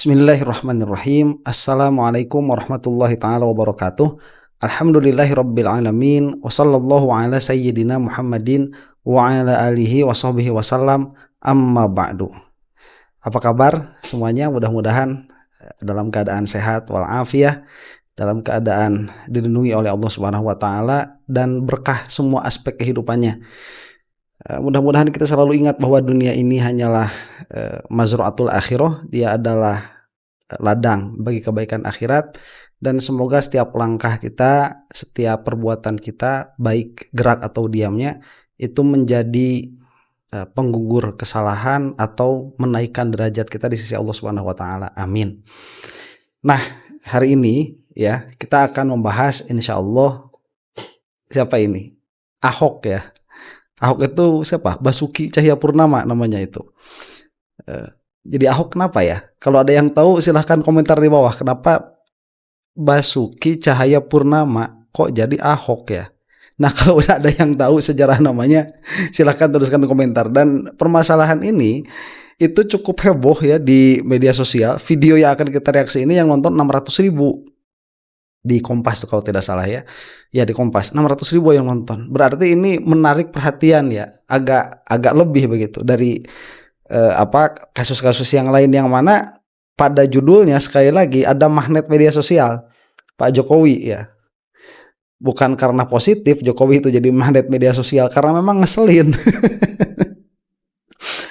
Bismillahirrahmanirrahim. Assalamualaikum warahmatullahi taala wabarakatuh. Alhamdulillahirabbil alamin wa sallallahu ala sayyidina Muhammadin wa ala alihi wa sahbihi wasallam. Amma ba'du. Apa kabar semuanya? Mudah-mudahan dalam keadaan sehat walafiat, dalam keadaan dilindungi oleh Allah Subhanahu wa taala dan berkah semua aspek kehidupannya. Mudah-mudahan kita selalu ingat bahwa dunia ini hanyalah mazru'atul akhirah, dia adalah ladang bagi kebaikan akhirat, dan semoga setiap langkah kita, setiap perbuatan kita, baik gerak atau diamnya, itu menjadi penggugur kesalahan atau menaikkan derajat kita di sisi Allah Subhanahu wa taala. Amin. Nah, hari ini ya, kita akan membahas insyaallah siapa ini? Ahok ya. Ahok itu siapa? Basuki Cahayapurnama namanya itu. Jadi Ahok kenapa ya? Kalau ada yang tahu silahkan komentar di bawah. Kenapa Basuki Cahayapurnama kok jadi Ahok ya? Nah, kalau udah ada yang tahu sejarah namanya, silahkan tuliskan di komentar. Dan permasalahan ini itu cukup heboh ya di media sosial. Video yang akan kita reaksi ini yang nonton 600.000 di Kompas tuh kalau tidak salah ya. Ya di Kompas 600.000 yang nonton. Berarti ini menarik perhatian ya. Agak lebih begitu dari kasus-kasus yang lain yang mana pada judulnya sekali lagi ada magnet media sosial Pak Jokowi ya. Bukan karena positif Jokowi itu jadi magnet media sosial, karena memang ngeselin.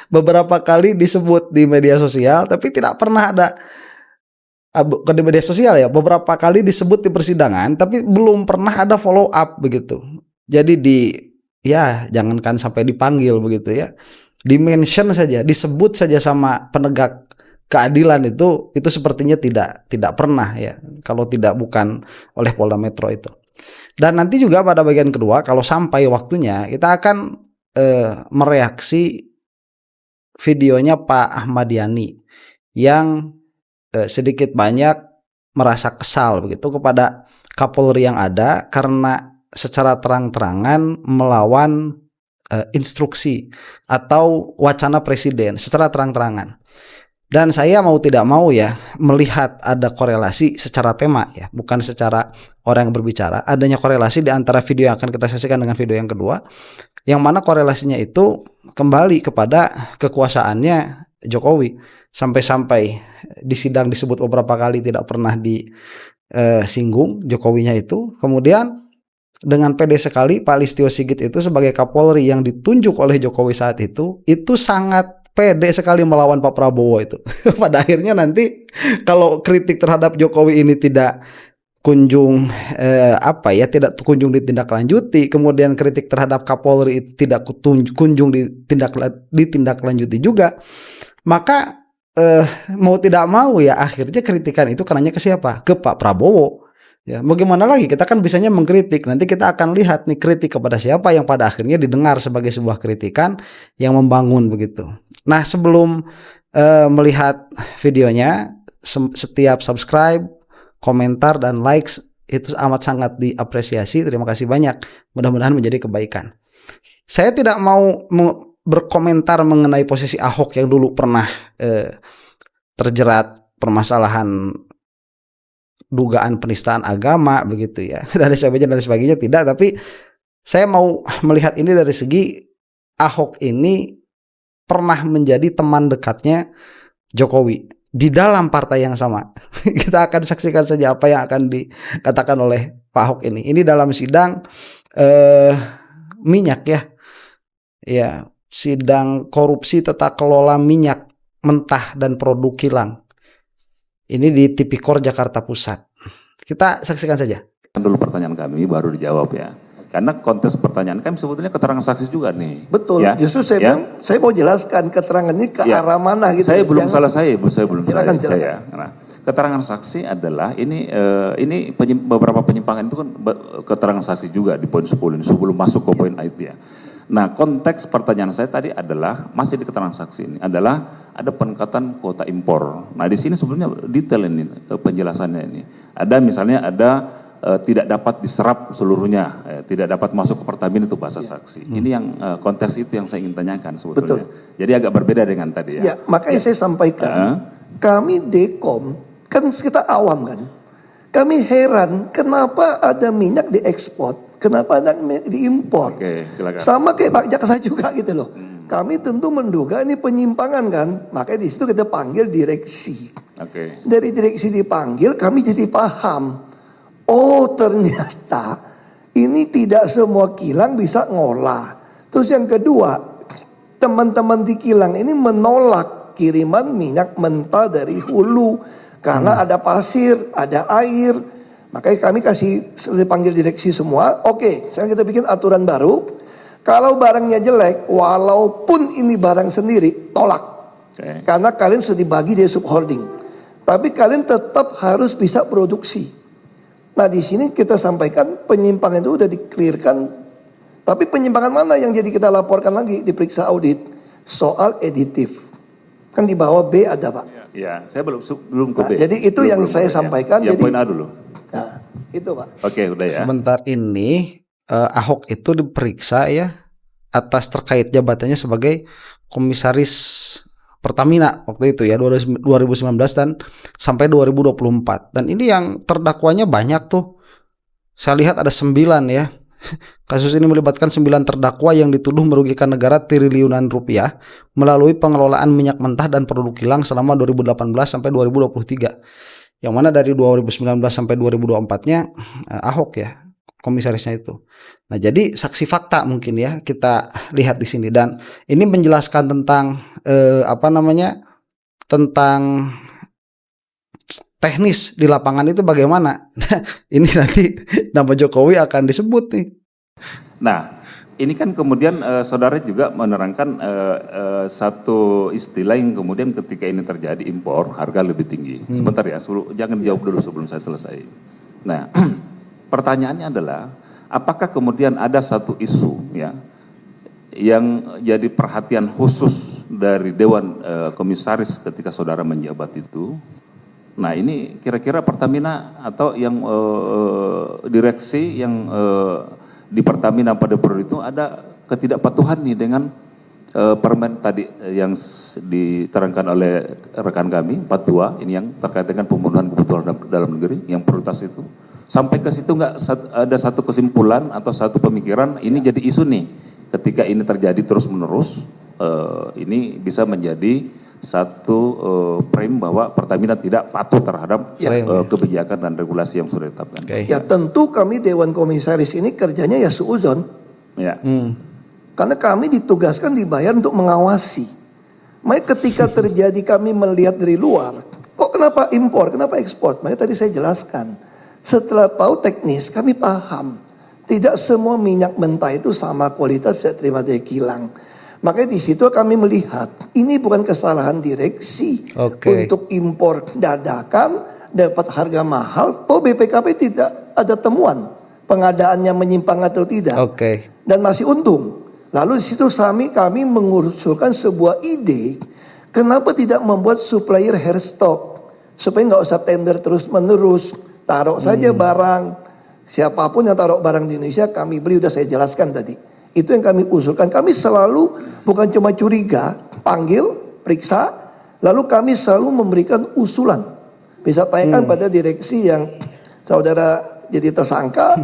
Beberapa kali disebut di media sosial tapi tidak pernah ada di media sosial ya, beberapa kali disebut di persidangan tapi belum pernah ada follow up begitu. Jadi jangankan sampai dipanggil begitu ya, di mention saja, disebut saja sama penegak keadilan itu sepertinya tidak pernah ya, kalau bukan oleh Polda Metro itu. Dan nanti juga pada bagian kedua kalau sampai waktunya kita akan mereaksi videonya Pak Ahmad Yani yang sedikit banyak merasa kesal begitu kepada Kapolri yang ada karena secara terang-terangan melawan instruksi atau wacana presiden secara terang-terangan. Dan saya mau tidak mau ya melihat ada korelasi secara tema ya, bukan secara orang yang berbicara. Adanya korelasi di antara video yang akan kita saksikan dengan video yang kedua, yang mana korelasinya itu kembali kepada kekuasaannya Jokowi. Sampai-sampai di sidang disebut beberapa kali tidak pernah disinggung Jokowinya itu. Kemudian dengan pede sekali Pak Listio Sigit itu sebagai Kapolri yang ditunjuk oleh Jokowi saat itu sangat pede sekali melawan Pak Prabowo itu. Pada akhirnya nanti kalau kritik terhadap Jokowi ini tidak kunjung ditindaklanjuti, kemudian kritik terhadap Kapolri itu tidak kunjung ditindaklanjuti juga, maka mau tidak mau ya akhirnya kritikan itu kenanya ke siapa? Ke Pak Prabowo. Ya, mau gimana lagi, kita kan bisanya mengkritik. Nanti kita akan lihat nih kritik kepada siapa yang pada akhirnya didengar sebagai sebuah kritikan yang membangun begitu. Nah, sebelum melihat videonya, setiap subscribe, komentar dan likes itu amat sangat diapresiasi. Terima kasih banyak. Mudah-mudahan menjadi kebaikan. Saya tidak mau berkomentar mengenai posisi Ahok yang dulu pernah terjerat permasalahan dugaan penistaan agama begitu ya, dan sebagainya tidak, tapi saya mau melihat ini dari segi Ahok ini pernah menjadi teman dekatnya Jokowi di dalam partai yang sama. Kita akan saksikan saja apa yang akan dikatakan oleh Pak Ahok ini dalam sidang minyak ya, sidang korupsi tata kelola minyak mentah dan produk kilang. Ini di Tipikor Jakarta Pusat. Kita saksikan saja. Dulu pertanyaan kami baru dijawab ya. Karena konteks pertanyaan kami sebetulnya keterangan saksi juga nih. Betul. Ya? Justru saya mau jelaskan keterangannya ke arah mana gitu. Saya belum saya belum silakan. Nah, keterangan saksi adalah ini beberapa penyimpangan itu kan keterangan saksi juga di poin 10 ini sebelum masuk ke poin itu ya. Nah, konteks pertanyaan saya tadi adalah masih di keterangan saksi ini adalah ada peningkatan kuota impor. Nah, di sini sebenarnya detail ini penjelasannya ini. Ada misalnya tidak dapat diserap seluruhnya, tidak dapat masuk ke Pertamina itu bahasa saksi. Ini yang konteks itu yang saya ingin tanyakan sebetulnya. Betul. Jadi agak berbeda dengan tadi ya. Ya, makanya saya sampaikan kami Dekom, kan kita awam kan. Kami heran kenapa ada minyak diekspor, kenapa ada minyak diimpor. Oke, silakan. Sama kayak Pak Jaksa juga gitu loh. Kami tentu menduga ini penyimpangan kan, makanya di situ kita panggil direksi. Oke. Dari direksi dipanggil, kami jadi paham. Oh ternyata ini tidak semua kilang bisa ngolah. Terus yang kedua, teman-teman di kilang ini menolak kiriman minyak mentah dari hulu. Karena ada pasir, ada air. Makanya kami dipanggil direksi semua. Oke, sekarang kita bikin aturan baru. Kalau barangnya jelek, walaupun ini barang sendiri, tolak. Oke. Karena kalian sudah dibagi dari subholding. Tapi kalian tetap harus bisa produksi. Nah di sini kita sampaikan penyimpangan itu udah di-clearkan. Tapi penyimpangan mana yang jadi kita laporkan lagi, diperiksa audit? Soal editif. Kan di bawah B ada Pak. Ya, saya belum ke B. Nah, jadi itu yang saya sampaikan. Ya, Jadi poin A dulu. Nah, itu Pak. Oke, udah ya. Sebentar ini Ahok itu diperiksa ya atas terkait jabatannya sebagai komisaris Pertamina waktu itu ya 2019 dan sampai 2024. Dan ini yang terdakwanya banyak tuh. Saya lihat ada 9 ya. Kasus ini melibatkan 9 terdakwa yang dituduh merugikan negara triliunan rupiah melalui pengelolaan minyak mentah dan produk kilang selama 2018 sampai 2023. Yang mana dari 2019 sampai 2024-nya Ahok ya komisarisnya itu. Nah, jadi saksi fakta mungkin ya kita lihat di sini dan ini menjelaskan tentang tentang teknis di lapangan itu bagaimana. Ini nanti nama Jokowi akan disebut nih. Nah, ini kan kemudian saudara juga menerangkan satu istilah yang kemudian ketika ini terjadi impor harga lebih tinggi. Sebentar ya, jangan jawab dulu sebelum saya selesai. Nah, pertanyaannya adalah apakah kemudian ada satu isu ya yang jadi perhatian khusus dari Dewan Komisaris ketika saudara menjabat itu? Nah, ini kira-kira Pertamina atau yang direksi yang di Pertamina pada periode itu ada ketidakpatuhan nih dengan permen tadi yang diterangkan oleh rekan kami 42 ini yang terkait dengan pemenuhan kebutuhan dalam negeri yang prioritas itu. Sampai ke situ nggak ada satu kesimpulan atau satu pemikiran ini jadi isu nih ketika ini terjadi terus menerus ini bisa menjadi satu frame bahwa Pertamina tidak patuh terhadap kebijakan dan regulasi yang sudah ditetapkan. Ya tentu kami Dewan Komisaris ini kerjanya ya suuzon. Ya. Karena kami ditugaskan dibayar untuk mengawasi. Makanya ketika terjadi kami melihat dari luar, kok kenapa impor, kenapa ekspor? Makanya tadi saya jelaskan. Setelah tahu teknis, kami paham. Tidak semua minyak mentah itu sama kualitas bisa terima dari kilang. Makanya di situ kami melihat ini bukan kesalahan direksi untuk impor dadakan dapat harga mahal. Toh BPKP tidak ada temuan pengadaannya menyimpang atau tidak. Dan masih untung. Lalu di situ kami mengusulkan sebuah ide, kenapa tidak membuat supplier hair stock supaya nggak usah tender terus menerus. Taruh saja barang, siapapun yang taruh barang di Indonesia kami beli, udah saya jelaskan tadi. Itu yang kami usulkan. Kami selalu bukan cuma curiga, panggil, periksa, lalu kami selalu memberikan usulan. Bisa tanyakan pada direksi yang saudara jadi tersangka.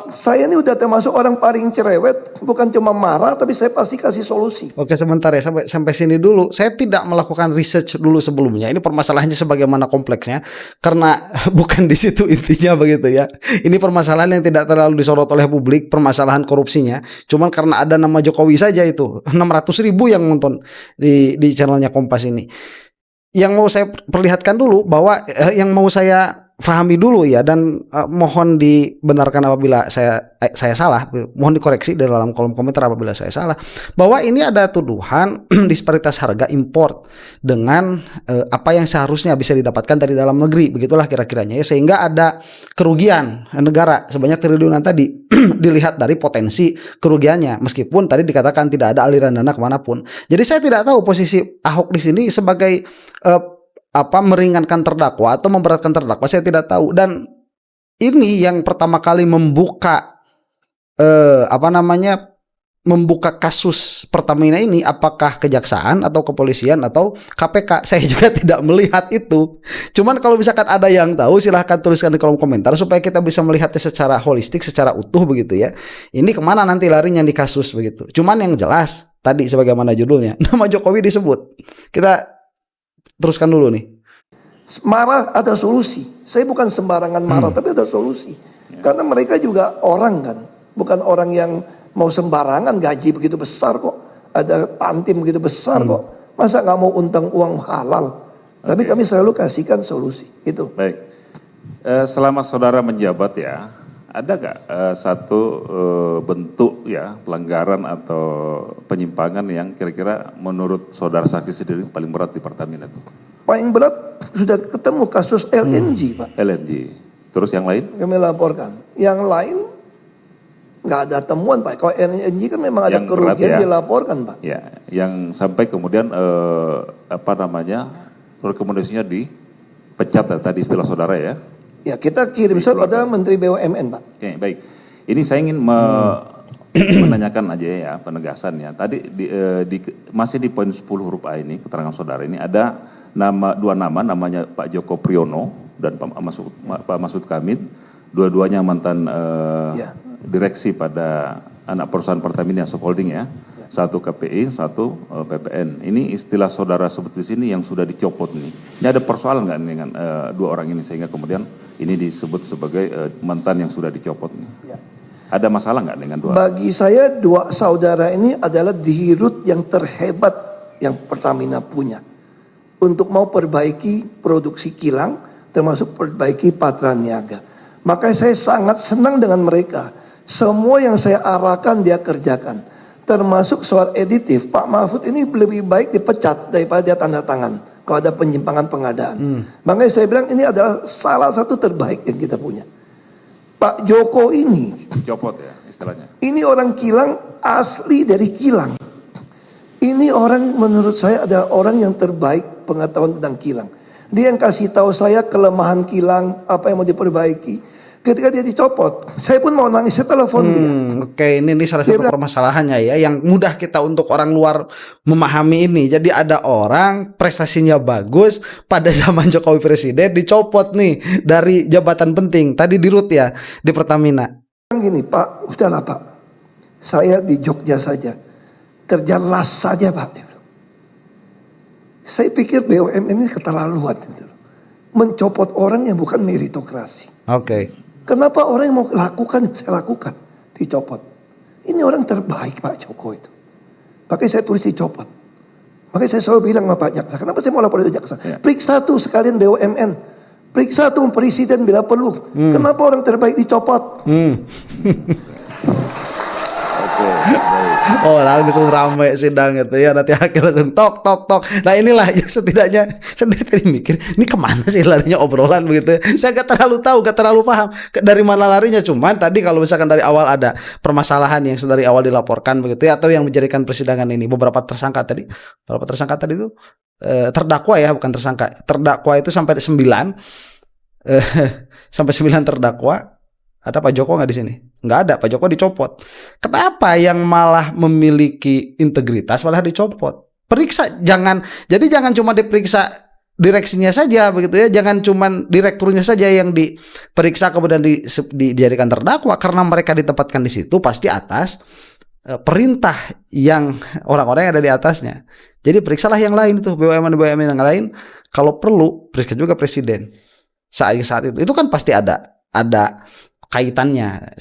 Saya ini udah termasuk orang paling cerewet, bukan cuma marah, tapi saya pasti kasih solusi. Oke, sebentar ya, sampai sini dulu. Saya tidak melakukan research dulu sebelumnya. Ini permasalahannya sebagaimana kompleksnya, karena bukan di situ intinya begitu ya. Ini permasalahan yang tidak terlalu disorot oleh publik, permasalahan korupsinya. Cuman karena ada nama Jokowi saja itu 600.000 yang nonton di channelnya Kompas ini. Yang mau saya perlihatkan dulu bahwa yang mau saya fahami dulu ya, dan mohon dibenarkan apabila saya salah, mohon dikoreksi di dalam kolom komentar apabila saya salah, bahwa ini ada tuduhan disparitas harga import dengan apa yang seharusnya bisa didapatkan dari dalam negeri, begitulah kira-kiranya ya, sehingga ada kerugian negara sebanyak triliunan tadi dilihat dari potensi kerugiannya, meskipun tadi dikatakan tidak ada aliran dana kemanapun. Jadi saya tidak tahu posisi Ahok di sini sebagai meringankan terdakwa atau memberatkan terdakwa, saya tidak tahu. Dan ini yang pertama kali membuka membuka kasus Pertamina ini apakah kejaksaan atau kepolisian atau KPK. Saya juga tidak melihat itu. Cuman kalau misalkan ada yang tahu silahkan tuliskan di kolom komentar supaya kita bisa melihatnya secara holistik, secara utuh begitu ya. Ini kemana nanti larinya di kasus begitu. Cuman yang jelas tadi sebagaimana judulnya, nama Jokowi disebut. Kita teruskan dulu nih. Marah ada solusi. Saya bukan sembarangan marah, tapi ada solusi. Karena mereka juga orang kan, bukan orang yang mau sembarangan, gaji begitu besar kok, ada tantim begitu besar kok, masa nggak mau untang uang halal? Tapi kami selalu kasihkan solusi itu. Baik, selama saudara menjabat ya, ada nggak satu bentuk ya pelanggaran atau penyimpangan yang kira-kira menurut saudara saksi sendiri paling berat di Pertamina itu? Paling berat sudah ketemu kasus LNG Pak. LNG, terus yang lain? Kami laporkan, yang lain nggak ada temuan Pak. Kalau LNG kan memang ada Yang berat kerugian ya. dilaporkan Pak. Ya, yang sampai kemudian rekomendasinya dipecat tadi istilah saudara ya. Ya kita kirim surat pada Menteri BUMN Pak. Oke, baik. Ini saya ingin menanyakan aja ya penegasan ya. Tadi masih di poin 10 huruf A ini keterangan saudara ini ada dua nama, namanya Pak Joko Priyono dan Pak Masud Kamid, dua-duanya mantan direksi pada anak perusahaan Pertamina Holding ya. Satu KPI, satu PPN. Ini istilah saudara sebut di sini yang sudah dicopot nih. Ini ada persoalan nggak dengan dua orang ini sehingga kemudian ini disebut sebagai mantan yang sudah dicopot nih? Ya. Ada masalah nggak dengan dua? Bagi saya dua saudara ini adalah dirut yang terhebat yang Pertamina punya. Untuk mau perbaiki produksi kilang, termasuk perbaiki Patraniaga. Makanya saya sangat senang dengan mereka. Semua yang saya arahkan dia kerjakan. Termasuk soal editif, Pak Mahfud ini lebih baik dipecat daripada dia tanda tangan. Kalau ada penyimpangan pengadaan. Makanya saya bilang ini adalah salah satu terbaik yang kita punya. Pak Joko ini, Copot ya istilahnya. ini orang kilang asli dari kilang. Ini orang menurut saya adalah orang yang terbaik pengetahuan tentang kilang. Dia yang kasih tahu saya kelemahan kilang, apa yang mau diperbaiki. Ketika dia dicopot, saya pun mau nangis, saya telepon dia. Oke, ini salah satu permasalahannya ya, yang mudah kita untuk orang luar memahami ini. Jadi ada orang prestasinya bagus pada zaman Jokowi presiden dicopot nih dari jabatan penting. Tadi di RUT ya di Pertamina. Gini Pak, udahlah Pak, saya di Jogja saja, kerja las saja Pak. Saya pikir BUMN ini keterlaluan, gitu. Mencopot orang yang bukan meritokrasi. Oke. Kenapa orang yang mau lakukan, saya lakukan, dicopot. Ini orang terbaik Pak Joko itu. Makanya saya tulis dicopot. Makanya saya selalu bilang sama Pak Jaksa, kenapa saya mau lapor ke Jaksa? Ya. Periksa tuh sekalian BUMN. Periksa tuh presiden bila perlu. Kenapa orang terbaik dicopot? Oke, baik. Oh langsung ramai sidang itu ya, nanti akhirnya langsung tok tok tok. Nah inilah yang setidaknya saya dari tadi mikir ini kemana sih larinya obrolan begitu ya. Saya gak terlalu tahu, gak terlalu paham dari mana larinya. Cuman tadi kalau misalkan dari awal ada permasalahan yang dari awal dilaporkan begitu ya, atau yang menjadikan persidangan ini beberapa tersangka tadi itu terdakwa ya, bukan tersangka. Terdakwa itu sampai 9 sampai 9 terdakwa. Ada Pak Joko nggak di sini? Nggak ada, Pak Joko dicopot. Kenapa yang malah memiliki integritas malah dicopot? Periksa, jangan cuma diperiksa direksinya saja begitu ya, jangan cuma direkturnya saja yang diperiksa kemudian dijadikan terdakwa, karena mereka ditempatkan di situ pasti atas perintah yang orang-orang yang ada di atasnya. Jadi periksalah yang lain itu, BUMN yang lain, kalau perlu periksa juga presiden. Saat itu kan pasti ada kaitannya.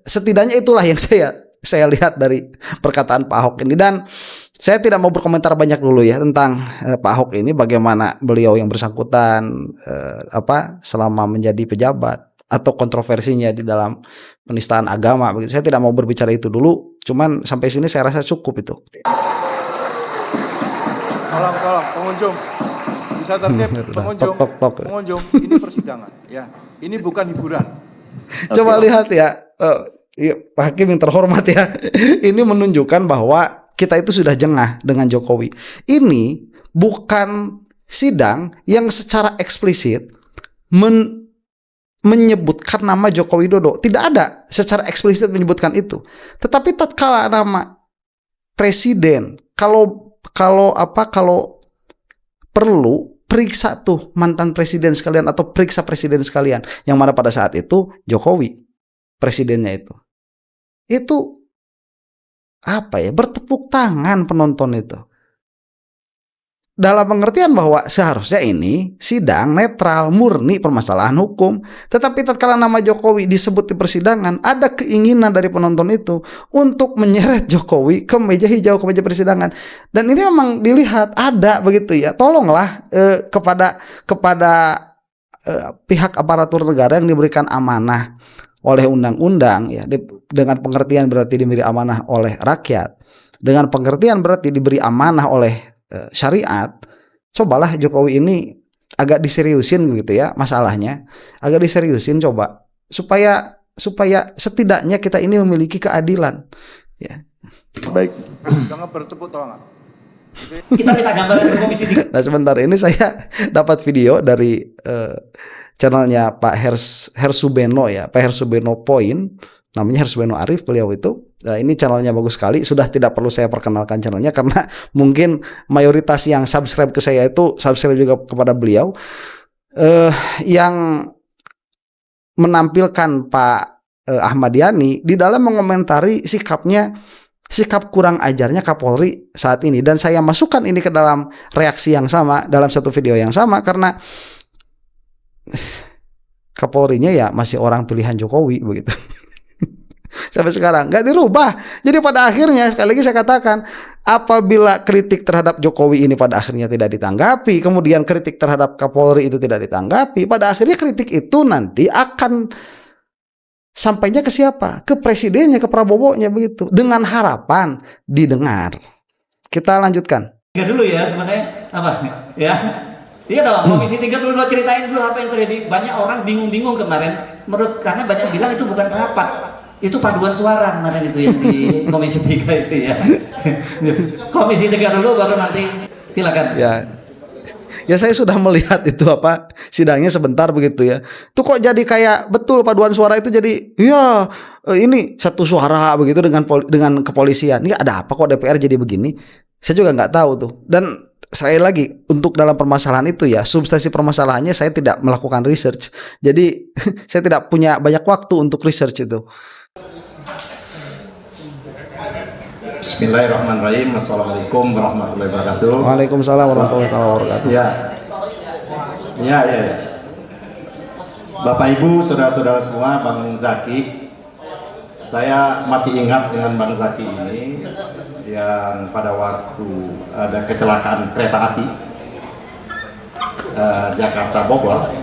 Setidaknya itulah yang saya lihat dari perkataan Pak Ahok ini, dan saya tidak mau berkomentar banyak dulu ya tentang Pak Ahok ini, bagaimana beliau yang bersangkutan selama menjadi pejabat atau kontroversinya di dalam penistaan agama begitu. Saya tidak mau berbicara itu dulu, cuman sampai sini saya rasa cukup itu. Tolong pengunjung bisa tertib, pengunjung ini persidangan ya, ini bukan hiburan. Coba lihat ya, Pak Hakim yang terhormat ya, ini menunjukkan bahwa kita itu sudah jengah dengan Jokowi. Ini bukan sidang yang secara eksplisit menyebutkan nama Joko Widodo. Tidak ada secara eksplisit menyebutkan itu. Tetapi tatkala nama presiden kalau perlu periksa tuh mantan presiden sekalian atau periksa presiden sekalian, yang mana pada saat itu Jokowi presidennya itu apa ya, bertepuk tangan penonton itu. Dalam pengertian bahwa seharusnya ini sidang netral, murni permasalahan hukum. Tetapi tatkala nama Jokowi disebut di persidangan, ada keinginan dari penonton itu untuk menyeret Jokowi ke meja hijau, ke meja persidangan. Dan ini memang dilihat ada begitu ya. Tolonglah kepada pihak aparatur negara yang diberikan amanah oleh undang-undang ya, dengan pengertian berarti diberi amanah oleh rakyat. Dengan pengertian berarti diberi amanah oleh syariat. Cobalah Jokowi ini agak diseriusin gitu ya masalahnya, agak diseriusin coba supaya setidaknya kita ini memiliki keadilan ya. Baik. Jangan bertepuk tangan. Kita minta gambaran dari Komisi 3. Nah sebentar ini saya dapat video dari channelnya Pak Hersubeno ya, Pak Hersubeno Point, namanya Hersubeno Arif beliau itu. Ini channelnya bagus sekali, sudah tidak perlu saya perkenalkan channelnya karena mungkin mayoritas yang subscribe ke saya itu subscribe juga kepada beliau. Yang menampilkan Pak Ahmad Yani di dalam mengomentari sikap kurang ajarnya Kapolri saat ini, dan saya masukkan ini ke dalam reaksi yang sama dalam satu video yang sama karena Kapolrinya ya masih orang pilihan Jokowi begitu. Sampai sekarang nggak dirubah. Jadi pada akhirnya sekali lagi saya katakan, apabila kritik terhadap Jokowi ini pada akhirnya tidak ditanggapi, kemudian kritik terhadap Kapolri itu tidak ditanggapi, pada akhirnya kritik itu nanti akan sampainya ke siapa? Ke presidennya, ke Prabowo-nya begitu. Dengan harapan didengar. Kita lanjutkan. Tiga dulu ya sebenarnya apa ya? Iya dong, Komisi 3 dulu ceritain dulu apa yang terjadi. Banyak orang bingung-bingung kemarin, karena banyak bilang itu bukan rapat. Itu paduan suara kemarin itu yang di Komisi 3 itu ya. Komisi 3 dulu baru nanti silakan. Ya saya sudah melihat itu apa sidangnya sebentar begitu ya. Itu kok jadi kayak betul paduan suara itu jadi ya ini satu suara begitu dengan kepolisian. Ini ada apa kok DPR jadi begini? Saya juga nggak tahu tuh. Dan sekali lagi untuk dalam permasalahan itu ya, substansi permasalahannya saya tidak melakukan research. Jadi saya tidak punya banyak waktu untuk research itu. Bismillahirrahmanirrahim. Assalamualaikum warahmatullahi wabarakatuh. Waalaikumsalam warahmatullahi wabarakatuh. Ya. Bapak Ibu, saudara-saudara semua, Bang Zaki, saya masih ingat dengan Bang Zaki ini yang pada waktu ada kecelakaan kereta api Jakarta Bogor,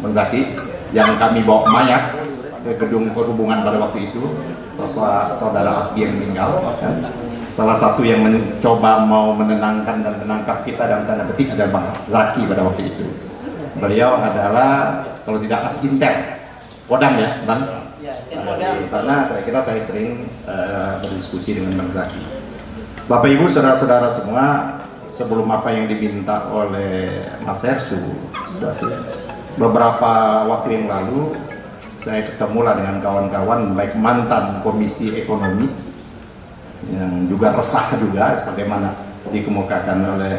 Bang Zaki, yang kami bawa mayat ke gedung perhubungan pada waktu itu, saudara Asbi yang meninggal, kan? Salah satu yang mencoba mau menenangkan dan menangkap kita dalam tanda petik adalah Bang Zaki pada waktu itu. Beliau adalah kalau tidak Asinter Kodam ya, Bang. Di sana saya kira saya sering berdiskusi dengan Bang Zaki. Bapak Ibu, saudara-saudara semua, sebelum apa yang diminta oleh Mas Hersu, beberapa waktu yang lalu saya ketemulah dengan kawan-kawan baik mantan Komisi Ekonomi yang juga resah juga sebagaimana dikemukakan oleh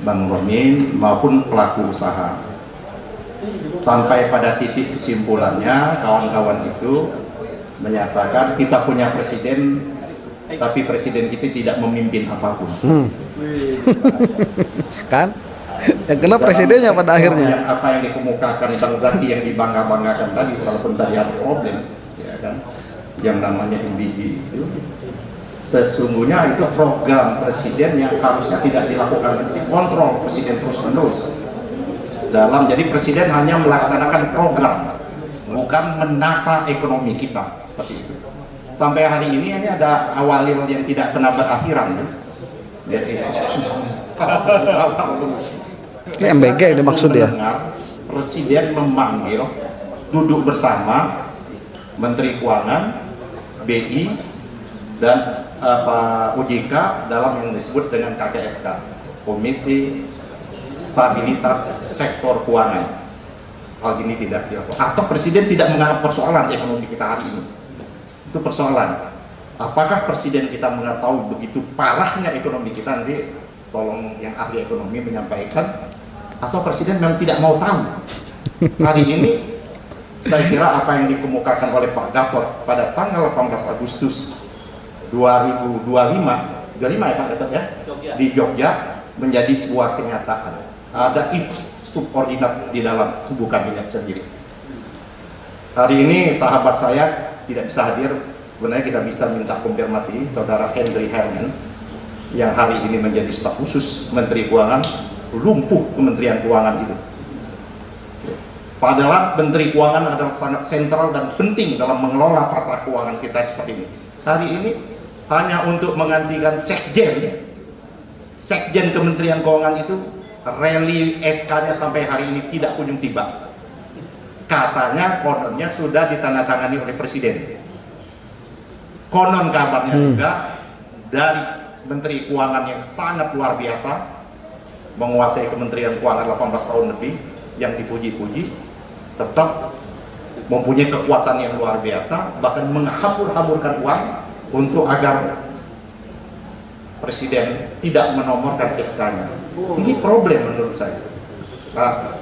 Bang Romin maupun pelaku usaha. Sampai pada titik kesimpulannya kawan-kawan itu menyatakan kita punya presiden tapi presiden kita tidak memimpin apapun. Kan? Yang kena presidennya pada akhirnya. Apa yang dikemukakan Bang Zaki yang dibangga-banggakan tadi, walaupun tadi ada problem, ya kan, yang namanya MBG itu, sesungguhnya itu program presiden yang harusnya tidak dilakukan, dikontrol presiden terus-menerus. Jadi presiden hanya melaksanakan program, bukan menata ekonomi kita seperti itu. Sampai hari ini ada awalil yang tidak pernah berakhiran, kan? Ini MBG ini maksud dia. Presiden memanggil duduk bersama Menteri Keuangan, BI, dan OJK dalam yang disebut dengan KKSK, Komite Stabilitas Sektor Keuangan. Hal ini tidak dilakukan. Atau presiden tidak menganggap persoalan ekonomi kita hari ini. Itu persoalan. Apakah presiden kita mengetahui begitu parahnya ekonomi kita? Nanti tolong yang ahli ekonomi menyampaikan. Atau presiden memang tidak mau tahu? Hari ini saya kira apa yang dikemukakan oleh Pak Gatot pada tanggal 18 Agustus 2025 ya Pak Gatot ya, di Jogja menjadi sebuah kenyataan. Ada subordinat di dalam tubuh kabinet sendiri. Hari ini sahabat saya tidak bisa hadir. Sebenarnya kita bisa minta konfirmasi saudara Henry Herman yang hari ini menjadi staf khusus Menteri Keuangan, lumpuh Kementerian Keuangan itu. Padahal Menteri Keuangan adalah sangat sentral dan penting dalam mengelola tata keuangan kita seperti ini. Hari ini hanya untuk menggantikan Sekjen Kementerian Keuangan itu rally SK-nya sampai hari ini tidak kunjung tiba. Katanya kononnya sudah ditandatangani oleh Presiden. Konon kabarnya juga dari Menteri Keuangan yang sangat luar biasa, menguasai Kementerian Keuangan 18 tahun lebih, yang dipuji-puji, tetap mempunyai kekuatan yang luar biasa, bahkan menghambur-hamburkan uang untuk agar Presiden tidak menomorkan SK-nya. Ini problem menurut saya, Pak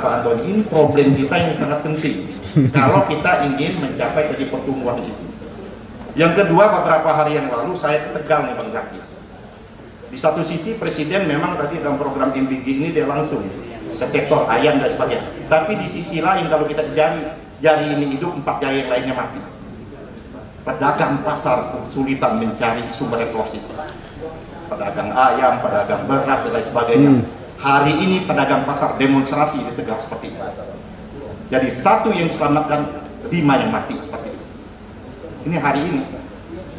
Antoni. Ini problem kita yang sangat penting kalau kita ingin mencapai tadi pertumbuhan itu. Yang kedua, beberapa hari yang lalu saya ke Tegal nih Bang Zaki. Di satu sisi Presiden memang tadi dalam program MBG ini dia langsung ke sektor ayam dan sebagainya. Tapi di sisi lain kalau kita jari ini hidup, 4 jari yang lainnya mati. Pedagang pasar kesulitan mencari sumber resources. Pedagang ayam, pedagang beras dan lain sebagainya. Hari ini pedagang pasar demonstrasi di Tegal seperti itu. Jadi 1 yang diselamatkan, 5 yang mati seperti itu. Ini hari ini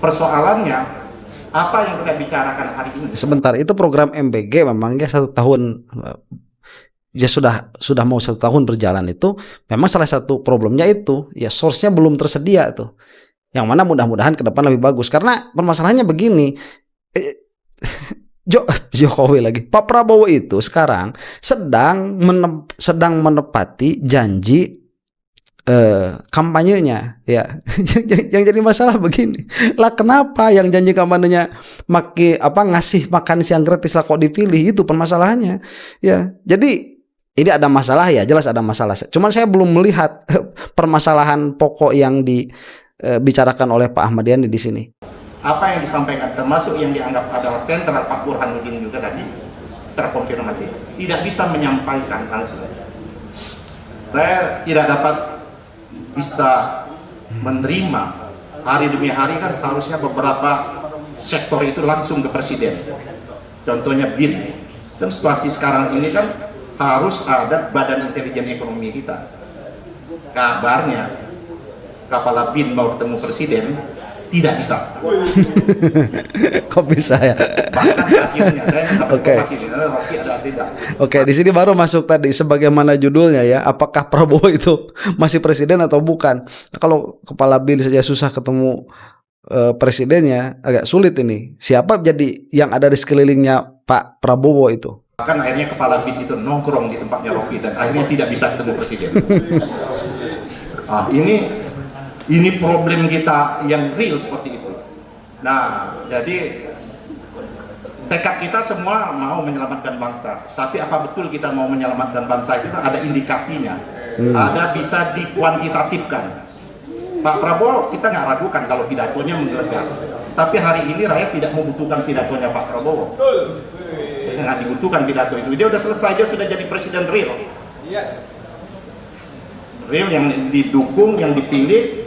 persoalannya apa yang kita bicarakan hari ini. Sebentar, itu program MBG memangnya 1 tahun ya sudah mau 1 tahun berjalan. Itu memang salah satu problemnya itu ya source-nya belum tersedia tuh, yang mana mudah-mudahan ke depan lebih bagus. Karena permasalahannya begini, Jokowi lagi, Pak Prabowo itu sekarang sedang menepati janji kampanyenya ya. Yang jadi masalah begini lah, kenapa yang janji kampanyenya ngasih makan siang gratis lah kok dipilih? Itu permasalahannya ya. Jadi ini ada masalah ya, jelas ada masalah. Cuman saya belum melihat permasalahan pokok yang dibicarakan oleh Pak Ahmad Yani di sini. Apa yang disampaikan termasuk yang dianggap adalah sentral Pak Burhanuddin juga tadi terkonfirmasi tidak bisa menyampaikan langsung. Saya tidak dapat bisa menerima hari demi hari, kan harusnya beberapa sektor itu langsung ke Presiden. Contohnya BIN. Dan situasi sekarang ini kan harus ada Badan Intelijen Ekonomi kita. Kabarnya Kepala BIN mau ketemu Presiden, tidak bisa. Kok bisa ya? Bahkan akhirnya saya informasi ada tidak. Oke, di sini baru masuk tadi sebagaimana judulnya ya, apakah Prabowo itu masih presiden atau bukan? Nah, kalau kepala BIN saja susah ketemu presidennya, agak sulit ini. Siapa jadi yang ada di sekelilingnya Pak Prabowo itu? Bahkan akhirnya kepala BIN itu nongkrong di tempatnya Rocky dan akhirnya tidak bisa ketemu presiden. Ini problem kita yang real seperti itu. Nah, jadi tekad kita semua mau menyelamatkan bangsa. Tapi apa betul kita mau menyelamatkan bangsa itu? Ada indikasinya. Ada bisa dikuantitatifkan. Pak Prabowo kita nggak ragukan kalau pidatonya menggelegar. Tapi hari ini rakyat tidak membutuhkan pidatonya Pak Prabowo. Dia nggak dibutuhkan pidato itu. Dia udah selesai, dia sudah jadi presiden real. Real yang didukung, yang dipilih.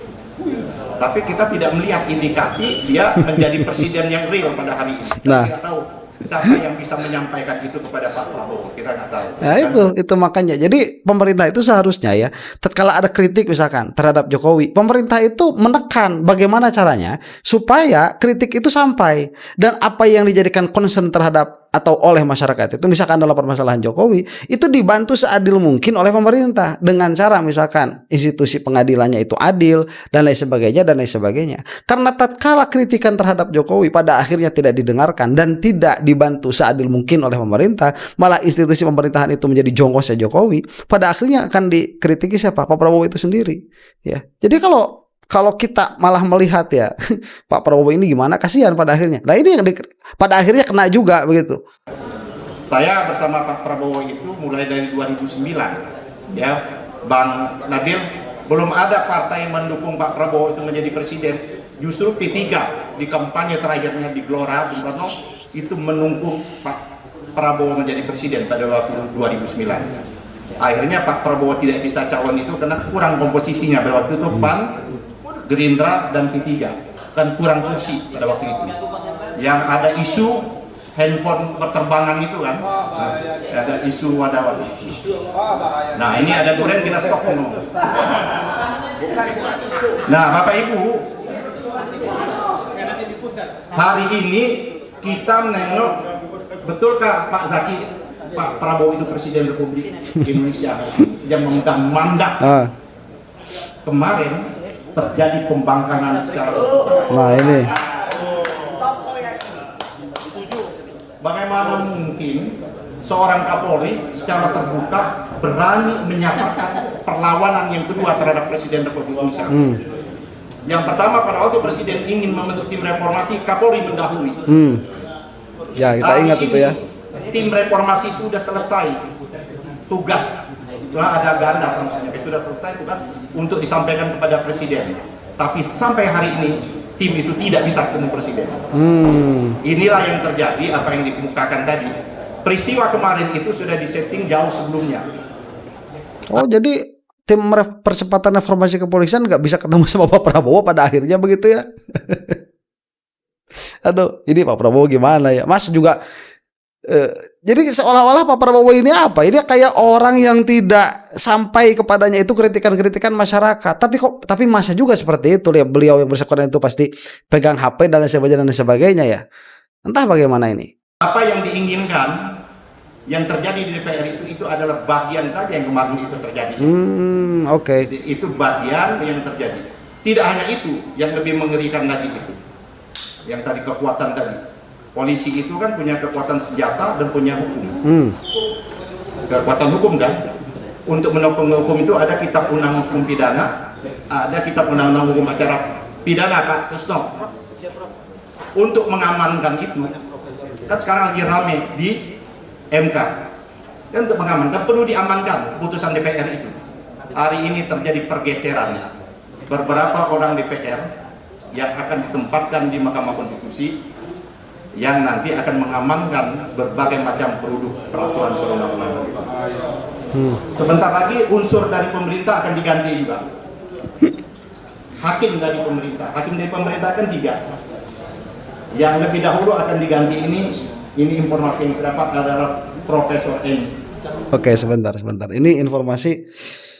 Tapi kita tidak melihat indikasi dia menjadi presiden yang real pada hari ini. Kita tidak tahu siapa yang bisa menyampaikan itu kepada Pak Prabowo, kita nggak tahu. Nah itu makanya. Jadi pemerintah itu seharusnya ya, tatkala ada kritik misalkan terhadap Jokowi, pemerintah itu menekan bagaimana caranya supaya kritik itu sampai, dan apa yang dijadikan concern terhadap atau oleh masyarakat itu, misalkan dalam permasalahan Jokowi, itu dibantu seadil mungkin oleh pemerintah dengan cara misalkan institusi pengadilannya itu adil dan lain sebagainya. Karena tatkala kritikan terhadap Jokowi pada akhirnya tidak didengarkan dan tidak dibantu seadil mungkin oleh pemerintah, malah institusi pemerintahan itu menjadi jongkosnya Jokowi, pada akhirnya akan dikritiki siapa? Pak Prabowo itu sendiri ya. Jadi kalau Kalau kita malah melihat ya Pak Prabowo ini gimana, kasihan pada akhirnya. Nah ini yang pada akhirnya kena juga begitu. Saya bersama Pak Prabowo itu mulai dari 2009, ya Bang Nabil, belum ada partai yang mendukung Pak Prabowo itu menjadi presiden. Justru P3 di kampanye terakhirnya di Gelora Bung Karno itu mendukung Pak Prabowo menjadi presiden pada waktu 2009. Akhirnya Pak Prabowo tidak bisa calon itu karena kurang komposisinya pada waktu itu, PAN, Gerindra dan P3 kan kurang kursi pada waktu itu. Yang ada isu handphone berterbangan itu kan, nah, ada isu wadah. Nah ini ada duren, kita stop dulu. Nah Bapak Ibu, hari ini kita menengok, betulkah Pak Zaki, Pak Prabowo itu Presiden Republik Indonesia yang memegang mandat? Kemarin terjadi pembangkangan secara terbuka. Nah ini. Bagaimana mungkin seorang Kapolri secara terbuka berani menyatakan perlawanan yang kedua terhadap Presiden Republik Indonesia? Yang pertama, pada waktu Presiden ingin membentuk tim reformasi, Kapolri mendahului. Ya kita ingat itu ya. Tim reformasi sudah selesai tugas, itu ada ganda sanksinya, sudah selesai tugas untuk disampaikan kepada Presiden. Tapi sampai hari ini tim itu tidak bisa ketemu Presiden. Inilah yang terjadi, apa yang dikemukakan tadi. Peristiwa kemarin itu sudah disetting jauh sebelumnya. Oh jadi tim percepatan reformasi kepolisian nggak bisa ketemu sama Pak Prabowo pada akhirnya begitu ya? Aduh, ini Pak Prabowo gimana ya? Mas juga jadi seolah-olah Pak Prabowo ini apa? Ini kayak orang yang tidak sampai kepadanya itu kritikan-kritikan masyarakat. Tapi masa juga seperti itu ya, beliau yang bersangkutan itu pasti pegang HP dan sebagainya ya. Entah bagaimana ini. Apa yang diinginkan yang terjadi di DPR itu adalah bagian saja yang kemarin itu terjadi. Oke. Itu bagian yang terjadi. Tidak hanya itu, yang lebih mengerikan lagi itu. Yang tadi kekuatan tadi. Polisi itu kan punya kekuatan senjata dan punya hukum. Kekuatan hukum kan. Untuk menopang hukum itu ada kitab undang hukum pidana, ada kitab undang-undang hukum acara pidana, Pak Susno. Untuk mengamankan itu, kan sekarang lagi rame di MK. Dan untuk mengamankan perlu diamankan keputusan DPR itu. Hari ini terjadi pergeseran. Beberapa orang DPR yang akan ditempatkan di Mahkamah Konstitusi yang nanti akan mengamankan berbagai macam produk peraturan perundang-undangan. Sebentar lagi unsur dari pemerintah akan diganti juga. Hakim dari pemerintah kan 3. Yang lebih dahulu akan diganti ini informasi yang saya dapat adalah Profesor Eni. Oke, sebentar. Ini informasi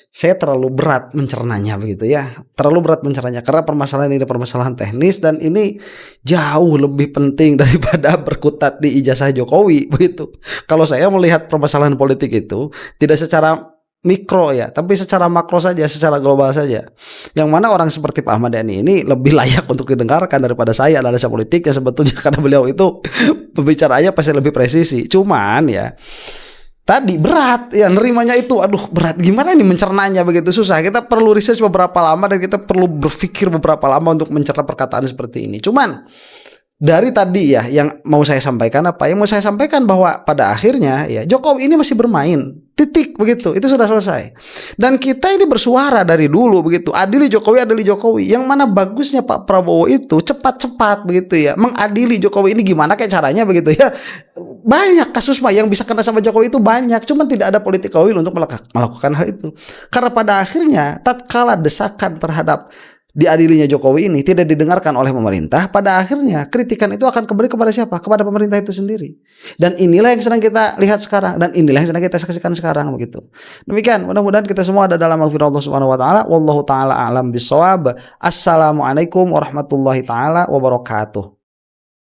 saya terlalu berat mencernanya begitu ya. Terlalu berat mencernanya karena permasalahan ini permasalahan teknis dan ini jauh lebih penting daripada berkutat di ijazah Jokowi begitu. Kalau saya melihat permasalahan politik itu tidak secara mikro ya, tapi secara makro saja, secara global saja. Yang mana orang seperti Pak Ahmad Yani ini lebih layak untuk didengarkan daripada saya analisa politik yang sebetulnya karena beliau itu pembicaraannya pasti lebih presisi. Cuman ya tadi berat ya nerimanya itu, aduh berat gimana nih mencernanya begitu susah. Kita perlu research beberapa lama dan kita perlu berpikir beberapa lama untuk mencerna perkataan seperti ini. Cuman dari tadi ya yang mau saya sampaikan apa? Yang mau saya sampaikan bahwa pada akhirnya ya Jokowi ini masih bermain. Titik begitu. Itu sudah selesai. Dan kita ini bersuara dari dulu begitu. Adili Jokowi. Yang mana bagusnya Pak Prabowo itu cepat-cepat begitu ya. Mengadili Jokowi ini gimana kayak caranya begitu ya. Banyak kasus yang bisa kena sama Jokowi itu banyak. Cuman tidak ada political will untuk melakukan hal itu. Karena pada akhirnya tatkala desakan terhadap diadilinya Jokowi ini tidak didengarkan oleh pemerintah, pada akhirnya kritikan itu akan kembali kepada siapa? Kepada pemerintah itu sendiri. Dan inilah yang sedang kita lihat sekarang dan inilah yang sedang kita saksikan sekarang begitu. Demikian, mudah-mudahan kita semua ada dalam maghfirah Allah Subhanahu wa taala. Wallahu taala a'lam bissawab. Assalamualaikum warahmatullahi taala wabarakatuh.